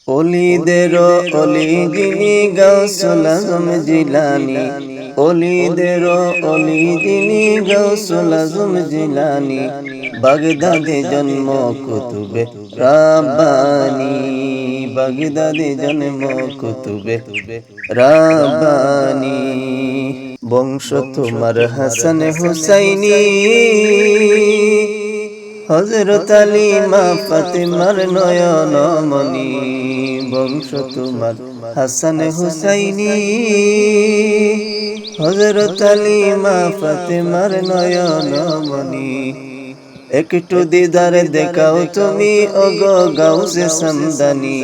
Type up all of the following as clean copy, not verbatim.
ওলিদের অলি যিনি গাউসুল আজম জিলানী, ওলিদের অলি যিনি গাউসুল আজম জিলানী, বাগদাদে জন্ম কুতুবে রাব্বানী, বাগদাদে জন্ম কুতুবে রাব্বানী। বংশ তোমার হাসান হুসাইনি, হযরত আলী মা ফাতেমার নয়ন মনি। বংশ তোমার হাসান হুসাইনি, হযরত আলী মা ফাতেমার নয়ন মনি। একটু দিদার দেখাও তুমি ওগো গাউসে সামদানি,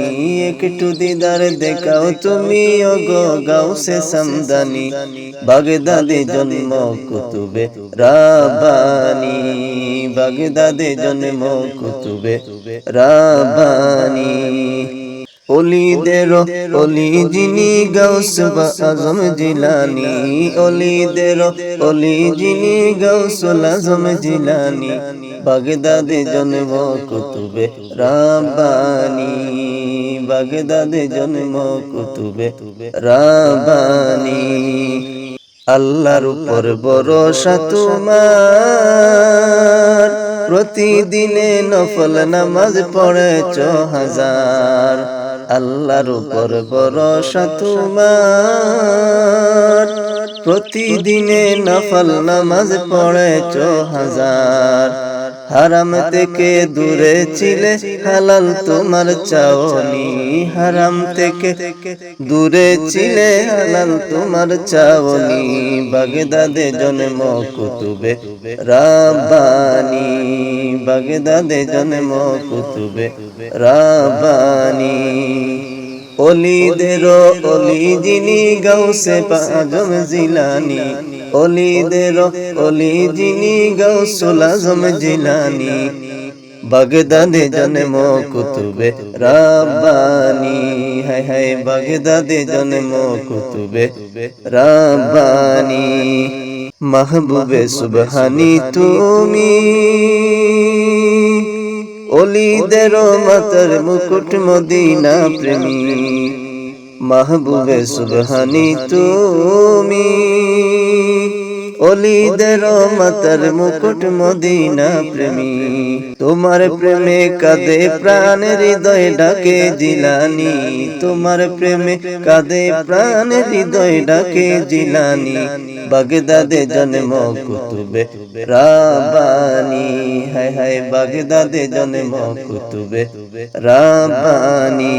একটু দিদার দেখাও তুমি ওগো গাউসে সামদানি, বাগদাদে জন্ম কুতুবে রাব্বানী, বাগদাদে জন্ম কুতুবে রাব্বানী। ওলিদের অলি যিনি গাউস আজম জিলানী, ওলিদের অলি যিনি গাউসুল আজম জিলানী, বাগদাদে জন্ম কুতুবে রাব্বানী, বাগদাদে জন্ম কুতুবে রাব্বানী। আল্লাহর উপর ভরসা তোমার, প্রতিদিনে নফল নামাজ পড়েছ হাজার। আল্লাহর উপর ভরসা তোমার, প্রতিদিনে নফল নামাজ পড়েছ হাজার। হারাম থেকে দূরে ছিলে হালাল তোমার চাওনি, হারাম থেকে দূরে ছিলে হালাল তোমার চাওনি, বাগদাদে জন্ম কুতুবে রাব্বানী, বাগদাদে জন্ম কুতুবে রাব্বানী। ওলিদের অলি যিনি গাউসে আজম জিলানী, ওলিদের অলি যিনি গাউসুল আজম জিলানী, বাগদাদে জন্ম কুতুবে রাব্বানী, হায় হায় বাগদাদে জন্ম কুতুবে রাব্বানী। মাহবুবে সুবহানী তুমি, ওলিদের মাতার মুকুট মদিনা প্রেমী, মাহবুবে সুবহানী তুমি, ওলিদের মাতার মুকুট মদিনা প্রেমী। তোমার প্রেমে কাঁদে প্রাণ হৃদয় ডাকে জিলানী, তোমার প্রেমে কাঁদে প্রাণ হৃদয় ডাকে জিলানী, বাগদাদে জন্ম কুতুবে রাব্বানী, হায় হায় বাগদাদে জন্ম কুতুবে রাব্বানী।